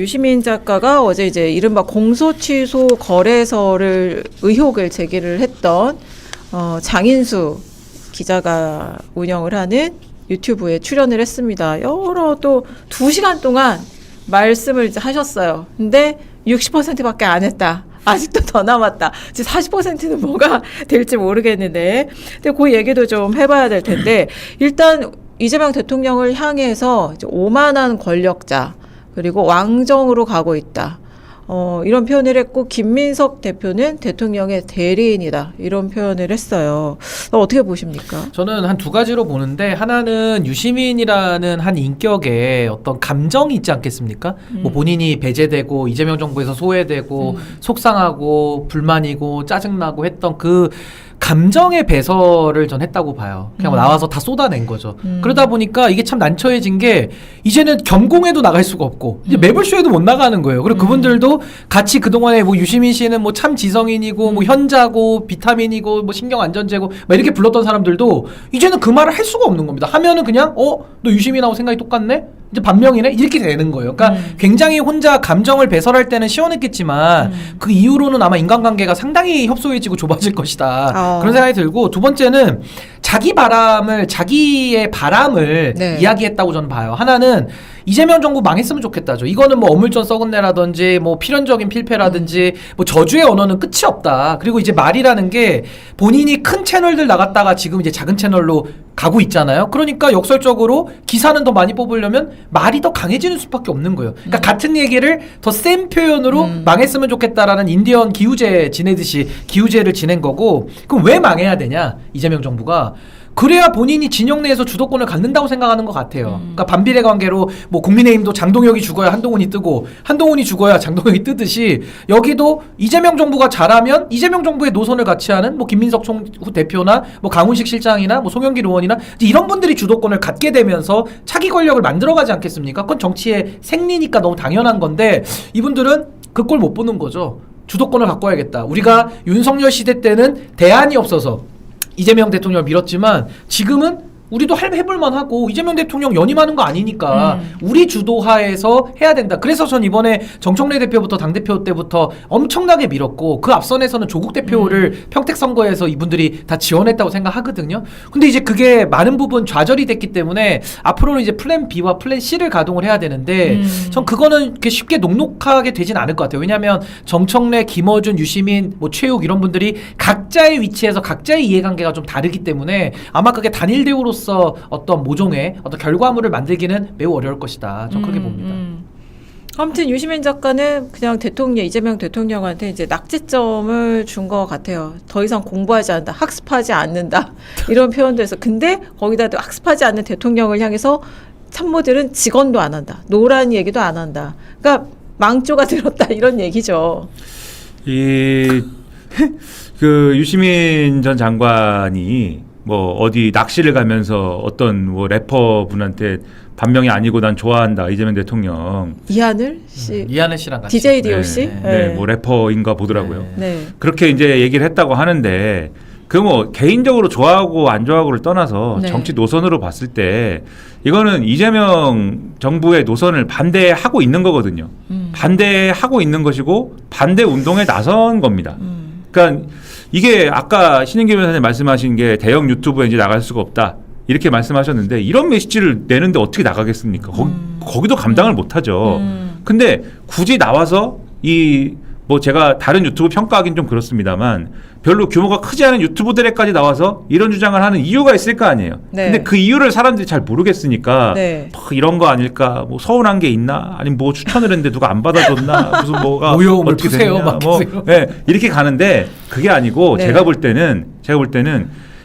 유시민 작가가 어제 이제 이른바 공소 취소 거래서를 의혹을 제기를 했던 장인수 기자가 운영을 하는 유튜브에 출연을 했습니다. 여러 또 2시간 동안 말씀을 이제 하셨어요. 근데 60%밖에 안 했다. 아직도 더 남았다. 이제 40%는 뭐가 될지 모르겠는데. 근데 그 얘기도 좀 해봐야 될 텐데, 일단 이재명 대통령을 향해서 이제 오만한 권력자, 그리고 왕정으로 가고 있다. 이런 표현을 했고, 김민석 대표는 대통령의 대리인이다. 이런 표현을 했어요. 어떻게 보십니까? 저는 한 두 가지로 보는데, 하나는 유시민이라는 한 인격에 어떤 감정이 있지 않겠습니까? 뭐 본인이 배제되고 이재명 정부에서 소외되고 속상하고 불만이고 짜증나고 했던 그 감정의 배설을 전 했다고 봐요. 그냥 나와서 다 쏟아낸 거죠. 그러다 보니까 이게 참 난처해진 게, 이제는 겸공에도 나갈 수가 없고 이제 매불쇼에도 못 나가는 거예요. 그리고 그분들도 같이 그동안에 뭐 유시민 씨는 뭐 참 지성인이고 뭐 현자고 비타민이고 뭐 신경안전제고 막 이렇게 불렀던 사람들도 이제는 그 말을 할 수가 없는 겁니다. 하면은 그냥 너 유시민하고 생각이 똑같네? 이제 반명이네? 이렇게 되는 거예요. 그러니까 굉장히 혼자 감정을 배설할 때는 시원했겠지만 그 이후로는 아마 인간관계가 상당히 협소해지고 좁아질 것이다. 그런 생각이 들고, 두 번째는 자기의 바람을 네. 이야기했다고 저는 봐요. 하나는 이재명 정부 망했으면 좋겠다죠. 이거는 뭐 어물전 썩은 내라든지 뭐 필연적인 필패라든지 뭐 저주의 언어는 끝이 없다. 그리고 이제 말이라는 게 본인이 큰 채널들 나갔다가 지금 이제 작은 채널로 가고 있잖아요. 그러니까 역설적으로 기사는 더 많이 뽑으려면 말이 더 강해지는 수밖에 없는 거예요. 그러니까 같은 얘기를 더 센 표현으로 망했으면 좋겠다라는 인디언 기우제 지내듯이 기우제를 지낸 거고, 그럼 왜 망해야 되냐? 이재명 정부가. 그래야 본인이 진영 내에서 주도권을 갖는다고 생각하는 것 같아요. 그러니까 반비례 관계로 뭐 국민의힘도 장동혁이 죽어야 한동훈이 뜨고 한동훈이 죽어야 장동혁이 뜨듯이, 여기도 이재명 정부가 잘하면 이재명 정부의 노선을 같이 하는 뭐 김민석 대표나 뭐 강훈식 실장이나 뭐 송영길 의원이나 이런 분들이 주도권을 갖게 되면서 차기 권력을 만들어가지 않겠습니까? 그건 정치의 생리니까 너무 당연한 건데, 이분들은 그 꼴 못 보는 거죠. 주도권을 갖고 와야겠다. 우리가 윤석열 시대 때는 대안이 없어서 이재명 대통령을 밀었지만 지금은 우리도 해볼만 하고, 이재명 대통령 연임하는 거 아니니까 우리 주도하에서 해야 된다. 그래서 전 이번에 정청래 대표부터 당대표 때부터 엄청나게 밀었고, 그 앞선에서는 조국 대표를 평택 선거에서 이분들이 다 지원했다고 생각하거든요. 근데 이제 그게 많은 부분 좌절이 됐기 때문에 앞으로는 이제 플랜 B와 플랜 C를 가동을 해야 되는데, 전 그거는 이렇게 쉽게 녹록하게 되진 않을 것 같아요. 왜냐하면 정청래, 김어준, 유시민, 뭐 최욱 이런 분들이 각자의 위치에서 각자의 이해관계가 좀 다르기 때문에 아마 그게 단일 대우로서 어떤 모종의 어떤 결과물을 만들기는 매우 어려울 것이다. 전 그렇게 봅니다. 아무튼 유시민 작가는 그냥 이재명 대통령한테 이제 낙제점을 준 것 같아요. 더 이상 공부하지 않는다, 학습하지 않는다, 이런 표현도 해서. 근데 거기다 학습하지 않는 대통령을 향해서 참모들은 직언도 안 한다, 노란 얘기도 안 한다. 그러니까 망조가 들었다, 이런 얘기죠. 그 유시민 전 장관이 뭐 어디 낚시를 가면서 어떤 뭐 래퍼 분한테 반명이 아니고 난 좋아한다, 이재명 대통령. 이하늘 씨, 이하늘 씨랑 같이 DJ DOC, 네, 뭐 래퍼인가 보더라고요. 네. 그렇게 이제 얘기를 했다고 하는데, 그 뭐 개인적으로 좋아하고 안 좋아하고를 떠나서 네. 정치 노선으로 봤을 때 이거는 이재명 정부의 노선을 반대하고 있는 거거든요. 반대하고 있는 것이고 반대 운동에 나선 겁니다. 그러니까 이게 아까 신인기 변호사님 말씀하신 게 대형 유튜브에 이제 나갈 수가 없다, 이렇게 말씀하셨는데, 이런 메시지를 내는데 어떻게 나가겠습니까? 거기도 감당을 못하죠. 근데 굳이 나와서 뭐 제가 다른 유튜브 평가하기는 좀 그렇습니다만 별로 규모가 크지 않은 유튜브들에까지 나와서 이런 주장을 하는 이유가 있을 거 아니에요. 네. 근데 그 이유를 사람들이 잘 모르겠으니까 네. 뭐 이런 거 아닐까, 뭐 서운한 게 있나, 아니면 뭐 추천을 했는데 누가 안 받아줬나, 무슨 뭐가 오염을 어떻게 푸세요, 됐냐, 막 뭐 네, 이렇게 가는데, 그게 아니고 네. 제가 볼 때는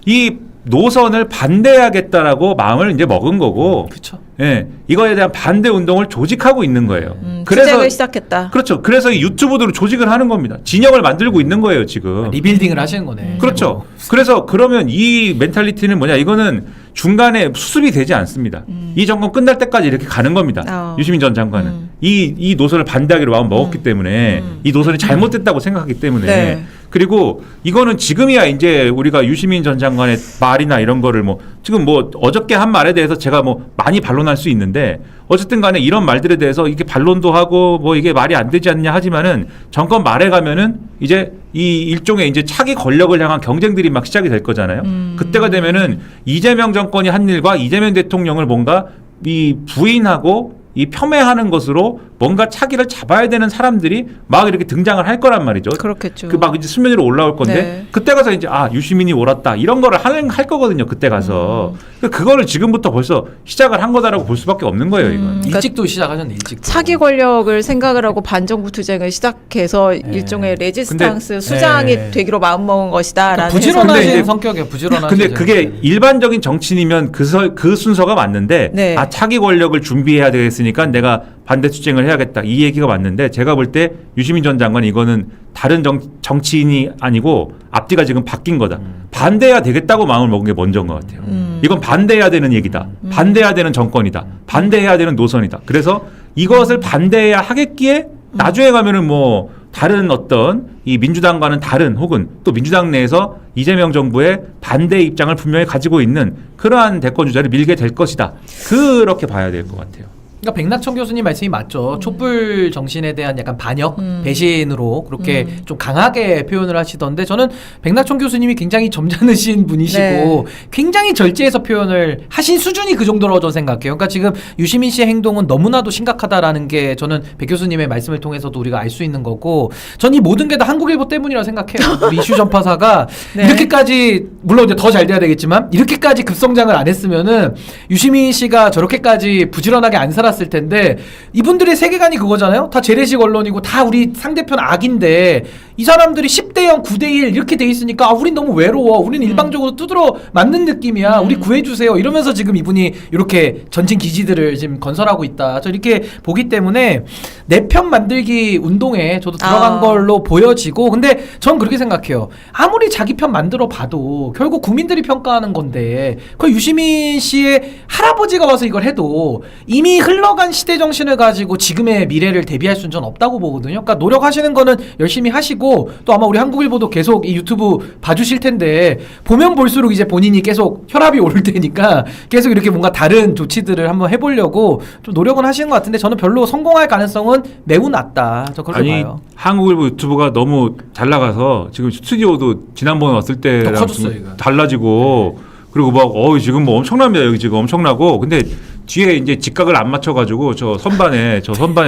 이 노선을 반대하겠다라고 마음을 이제 먹은 거고, 그렇죠. 예, 이거에 대한 반대 운동을 조직하고 있는 거예요. 투쟁을 시작했다. 그렇죠. 그래서 이 유튜브들을 조직을 하는 겁니다. 진영을 만들고 있는 거예요, 지금. 리빌딩을 하시는 거네. 그렇죠. 그래서 그러면 이 멘탈리티는 뭐냐? 이거는 중간에 수습이 되지 않습니다. 이 정권 끝날 때까지 이렇게 가는 겁니다. 유시민 전 장관은. 이 노선을 반대하기로 마음 먹었기 때문에 이 노선이 잘못됐다고 생각하기 때문에 네. 그리고 이거는 지금이야 이제 우리가 유시민 전 장관의 말이나 이런 거를 뭐 지금 뭐 어저께 한 말에 대해서 제가 뭐 많이 반론할 수 있는데 어쨌든 간에 이런 말들에 대해서 이게 반론도 하고 뭐 이게 말이 안 되지 않냐 하지만은 정권 말에 가면은 이제 이 일종의 이제 차기 권력을 향한 경쟁들이 막 시작이 될 거잖아요. 그때가 되면은 이재명 정권이 한 일과 이재명 대통령을 뭔가 이 부인하고 이 폄훼하는 것으로 뭔가 차기를 잡아야 되는 사람들이 막 이렇게 등장을 할 거란 말이죠. 그렇겠죠. 그 막 이제 수면 위로 올라올 건데 네. 그때 가서 이제 유시민이 옳았다 이런 거를 할 거거든요. 그때 가서 그거를 지금부터 벌써 시작을 한 거다라고 볼 수밖에 없는 거예요. 이건. 그러니까 일찍도 시작하셨네. 일찍도. 차기 권력을 생각을 하고 반정부 투쟁을 시작해서 일종의 레지스탕스 근데- 수장이 네. 되기로 마음먹은 것이다라는 근데 부지런하신 이제- 성격이에요. 부지런하신. 근데 그게 일반적인 정치인이면 그 순서가 맞는데 네. 차기 권력을 준비해야 되겠으니까 내가 반대 투쟁을 해야겠다 이 얘기가 맞는데 제가 볼 때 유시민 전 장관 이거는 다른 정치인이 아니고 앞뒤가 지금 바뀐 거다. 반대해야 되겠다고 마음을 먹은 게 먼저인 것 같아요. 이건 반대해야 되는 얘기다. 반대해야 되는 정권이다. 반대해야 되는 노선이다. 그래서 이것을 반대해야 하겠기에 나중에 가면은 뭐 다른 어떤 이 민주당과는 다른 혹은 또 민주당 내에서 이재명 정부의 반대 입장을 분명히 가지고 있는 그러한 대권 주자를 밀게 될 것이다. 그렇게 봐야 될 것 같아요. 그러니까 백낙천 교수님 말씀이 맞죠. 촛불 정신에 대한 약간 반역, 배신으로 그렇게 좀 강하게 표현을 하시던데 저는 백낙천 교수님이 굉장히 점잖으신 분이시고 네. 굉장히 절제해서 표현을 하신 수준이 그 정도라고 저는 생각해요. 그러니까 지금 유시민 씨의 행동은 너무나도 심각하다라는 게 저는 백 교수님의 말씀을 통해서도 우리가 알 수 있는 거고 전 이 모든 게 다 한국일보 때문이라고 생각해요. 우리 이슈 전파사가 네. 이렇게까지 물론 이제 더 잘 돼야 되겠지만 이렇게까지 급성장을 안 했으면은 유시민 씨가 저렇게까지 부지런하게 안 살았을 텐데 이분들의 세계관이 그거잖아요. 다 재래식 언론이고 다 우리 상대편 악인데 이 사람들이 10대 0, 9대 1 이렇게 돼 있으니까 우린 너무 외로워. 우린 일방적으로 두드러 맞는 느낌이야. 우리 구해주세요. 이러면서 지금 이분이 이렇게 전진 기지들을 지금 건설하고 있다. 저 이렇게 보기 때문에 내 편 만들기 운동에 저도 들어간 걸로 보여지고 근데 전 그렇게 생각해요. 아무리 자기 편 만들어 봐도 결국 국민들이 평가하는 건데 그 유시민 씨의 할아버지가 와서 이걸 해도 이미 흘러간 시대 정신을 가지고 지금의 미래를 대비할 수는 전 없다고 보거든요. 그러니까 노력하시는 거는 열심히 하시고 또 아마 우리 한국일보도 계속 이 유튜브 봐주실 텐데 보면 볼수록 이제 본인이 계속 혈압이 오를 테니까 계속 이렇게 뭔가 다른 조치들을 한번 해보려고 좀 노력은 하시는 것 같은데 저는 별로 성공할 가능성은 매우 낮다. 저 그렇게 아니 봐요. 한국일보 유튜브가 너무 잘 나가서 지금 스튜디오도 지난번에 왔을 때랑 커졌어요, 좀 이거. 달라지고 그리고 막 지금 뭐 엄청납니다. 여기 지금 엄청나고 근데 뒤에 이제 직각을 안 맞춰가지고 저 선반에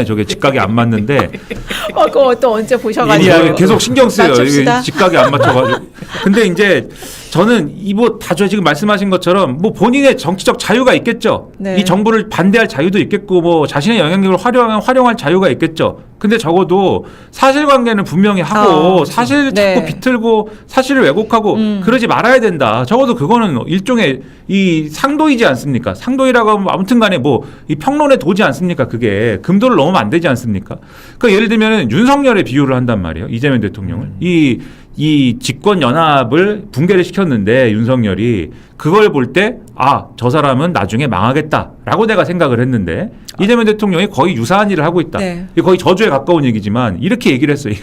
저게 직각이 안 맞는데 그거 또 언제 이게 보셔가지고 계속 신경 쓰여요. 맞춥시다. 이게 직각이 안 맞춰가지고. 근데 이제 저는 다 지금 말씀하신 것처럼 뭐 본인의 정치적 자유가 있겠죠. 네. 이 정부를 반대할 자유도 있겠고 뭐 자신의 영향력을 활용할 자유가 있겠죠. 근데 적어도 사실관계는 분명히 하고 사실 네. 자꾸 비틀고 사실을 왜곡하고 그러지 말아야 된다. 적어도 그거는 일종의 이 상도이지 않습니까? 상도이라고 하면 아무튼 간에 뭐 이 평론에 도지 않습니까? 그게 금도를 넘으면 안 되지 않습니까? 그러니까 예를 들면 윤석열의 비유를 한단 말이에요. 이재명 대통령을. 이 집권 연합을 붕괴를 시켰는데 윤석열이 그걸 볼 때 저 사람은 나중에 망하겠다라고 내가 생각을 했는데 이재명 대통령이 거의 유사한 일을 하고 있다. 네. 이게 거의 저주에 가까운 얘기지만 이렇게 얘기를 했어요.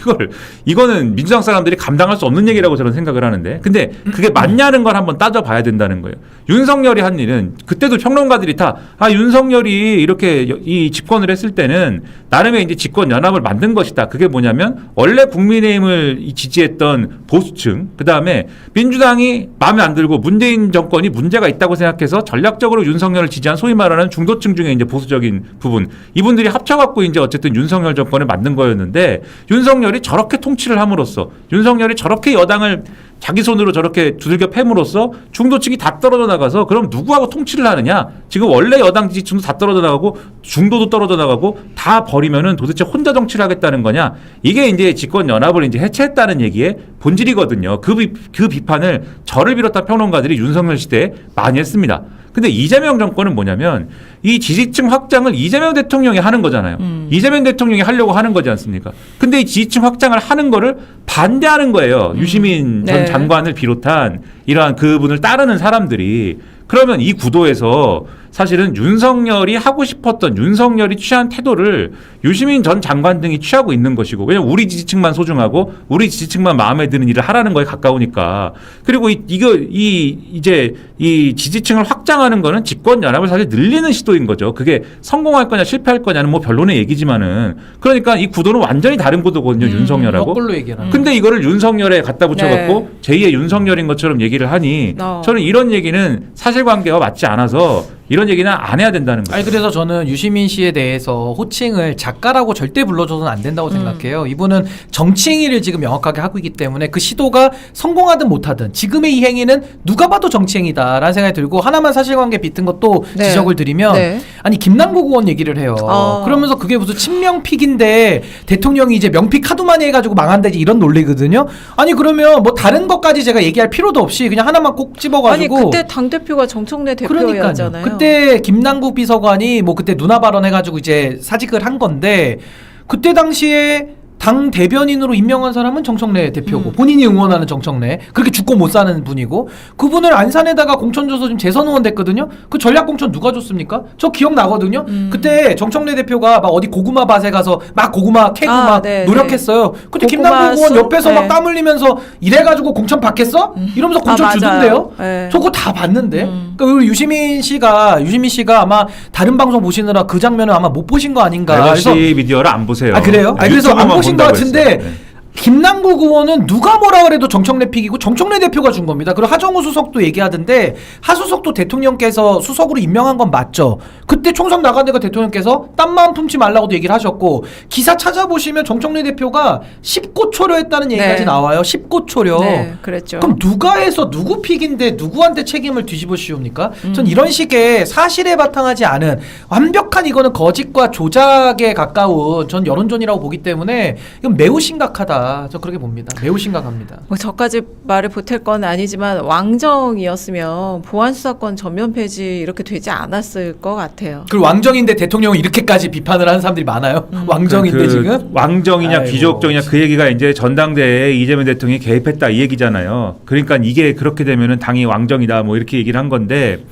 이거는 민주당 사람들이 감당할 수 없는 얘기라고 저는 생각을 하는데 근데 그게 맞냐는 걸 한번 따져봐야 된다는 거예요. 윤석열이 한 일은 그때도 평론가들이 다 윤석열이 이렇게 이 집권을 했을 때는 나름의 이제 집권 연합을 만든 것이다. 그게 뭐냐면 원래 국민의힘을 지지했던 보수층 그다음에 민주당이 마음에 안 들고 문재인 정권이 문제가 있다고 생각해서 전략적으로 윤석열을 지지한 소위 말하는 중도층 중에 이제 보수적인 부분 이분들이 합쳐갖고 이제 어쨌든 윤석열 정권을 만든 거였는데 윤석열이 저렇게 통치를 함으로써 윤석열이 저렇게 여당을 자기 손으로 저렇게 두들겨 패므로써 중도층이 다 떨어져 나가서 그럼 누구하고 통치를 하느냐? 지금 원래 여당 지지층도 다 떨어져 나가고 중도도 떨어져 나가고 다 버리면은 도대체 혼자 정치를 하겠다는 거냐? 이게 이제 집권 연합을 이제 해체했다는 얘기의 본질이거든요. 그 비판을 저를 비롯한 평론가들이 윤석열 시대에 많이 했습니다. 근데 이재명 정권은 뭐냐면 이 지지층 확장을 이재명 대통령이 하는 거잖아요. 이재명 대통령이 하려고 하는 거지 않습니까? 근데 이 지지층 확장을 하는 거를 반대하는 거예요. 유시민 전 장관을 비롯한 이러한 그분을 따르는 사람들이. 그러면 이 구도에서 사실은 윤석열이 하고 싶었던 윤석열이 취한 태도를 유시민 전 장관 등이 취하고 있는 것이고, 왜냐면 우리 지지층만 소중하고 우리 지지층만 마음에 드는 일을 하라는 거에 가까우니까. 그리고 이제 이 지지층을 확장하는 거는 집권 연합을 사실 늘리는 시도인 거죠. 그게 성공할 거냐 실패할 거냐는 뭐 변론의 얘기지만은, 그러니까 이 구도는 완전히 다른 구도거든요. 윤석열하고. 거꾸로 얘기를. 근데 이거를 윤석열에 갖다 붙여갖고 제2의 윤석열인 것처럼 얘기를 하니 저는 이런 얘기는 사실관계와 맞지 않아서 이런 얘기는 안 해야 된다는 거예요. 아니 그래서 저는 유시민 씨에 대해서 호칭을 작가라고 절대 불러줘서는 안 된다고 생각해요. 이분은 정치행위를 지금 명확하게 하고 있기 때문에 그 시도가 성공하든 못하든 지금의 이 행위는 누가 봐도 정치행위다라는 생각이 들고, 하나만 사실관계 비튼 것도 네. 지적을 드리면 아니 김남국 의원 얘기를 해요. 그러면서 그게 무슨 친명픽인데 대통령이 이제 명픽 하도 많이 해가지고 망한다지 이런 논리거든요. 아니 그러면 뭐 다른 것까지 제가 얘기할 필요도 없이 그냥 하나만 꼭 집어가지고. 아니 그때 당대표가 정청래 대표였잖아요. 그때 김남국 비서관이 뭐 그때 누나 발언해가지고 이제 사직을 한 건데, 그때 당시에 당 대변인으로 임명한 사람은 정청래 대표고 본인이 응원하는 정청래, 그렇게 죽고 못 사는 분이고, 그분을 안산에다가 공천 줘서 지금 재선 의원 됐거든요. 그 전략 공천 누가 줬습니까? 저 기억나거든요. 그때 정청래 대표가 막 어디 고구마 밭에 가서 막 고구마 캐고 막 노력했어요. 그때 김남국 의원 옆에서 막 땀 흘리면서 이래가지고 공천 받겠어? 이러면서 공천 주던데요. 저거 다 봤는데. 그러니까 유시민 씨가 아마 다른 방송 보시느라 그 장면을 아마 못 보신 거 아닌가. 그래서 미디어를 안 보세요. 아 그래요? 그래서 안 보신 것 같은데 했어요. 네. 김남국 의원은 누가 뭐라 그래도 정청래 픽이고 정청래 대표가 준 겁니다. 그리고 하정우 수석도 얘기하던데, 하 수석도 대통령께서 수석으로 임명한 건 맞죠. 그때 총선 나간 데가 대통령께서 딴 마음 품지 말라고도 얘기를 하셨고, 기사 찾아보시면 정청래 대표가 10고초려 했다는 얘기까지 나와요. 10고초려. 네, 그랬죠. 그럼 누가 해서 누구 픽인데 누구한테 책임을 뒤집어 씌웁니까? 전 이런 식의 사실에 바탕하지 않은 완벽한 이거는 거짓과 조작에 가까운 전 여론전이라고 보기 때문에 이건 매우 심각하다. 저 그렇게 봅니다. 매우 심각합니다. 뭐 저까지 말을 보탤 건 아니지만 왕정이었으면 보안수사권 전면 폐지 이렇게 되지 않았을 것 같아요. 그리고 왕정인데 대통령을 이렇게까지 비판을 하는 사람들이 많아요. 왕정인데 지금 왕정이냐 아이고. 귀족정이냐 그 얘기가 이제 전당대회에 이재명 대통령이 개입했다 이 얘기잖아요. 그러니까 이게 그렇게 되면은 당이 왕정이다 뭐 이렇게 얘기를 한 건데,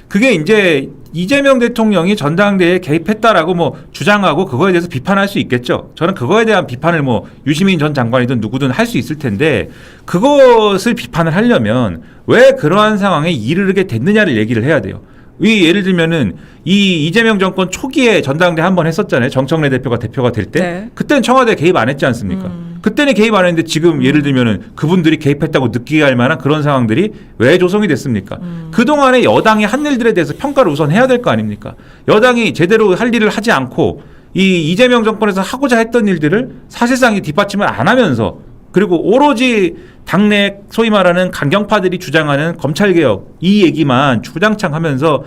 그게 이제 이재명 대통령이 전당대회에 개입했다라고 뭐 주장하고 그거에 대해서 비판할 수 있겠죠. 저는 그거에 대한 비판을 뭐 유시민 전 장관이든 누구든 할 수 있을 텐데, 그것을 비판을 하려면 왜 그러한 상황에 이르게 됐느냐를 얘기를 해야 돼요. 예를 들면은 이 이재명 정권 초기에 전당대 한번 했었잖아요. 정청래 대표가 될 때. 네. 그때는 청와대 개입 안 했지 않습니까? 그때는 개입 안 했는데 지금 예를 들면은 그분들이 개입했다고 느끼게 할 만한 그런 상황들이 왜 조성이 됐습니까? 그동안에 여당이 한 일들에 대해서 평가를 우선 해야 될 거 아닙니까? 여당이 제대로 할 일을 하지 않고 이 이재명 정권에서 하고자 했던 일들을 사실상 뒷받침을 안 하면서, 그리고 오로지 당내 소위 말하는 강경파들이 주장하는 검찰개혁 이 얘기만 주장창 하면서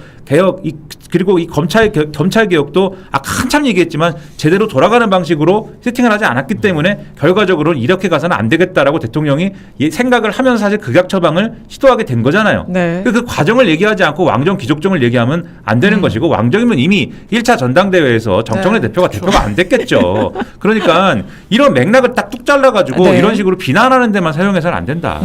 그리고 이 검찰개혁도 아까 한참 얘기했지만 제대로 돌아가는 방식으로 세팅을 하지 않았기 때문에 결과적으로는 이렇게 가서는 안 되겠다라고 대통령이 생각을 하면서 사실 극약 처방을 시도하게 된 거잖아요. 네. 그 과정을 얘기하지 않고 왕정 귀족정을 얘기하면 안 되는 것이고, 왕정이면 이미 1차 전당대회에서 정청래 대표가 안 됐겠죠. 그러니까 이런 맥락을 딱 뚝 잘라가지고 이런 식으로 비난하는 데만 사용해서는 안 된다.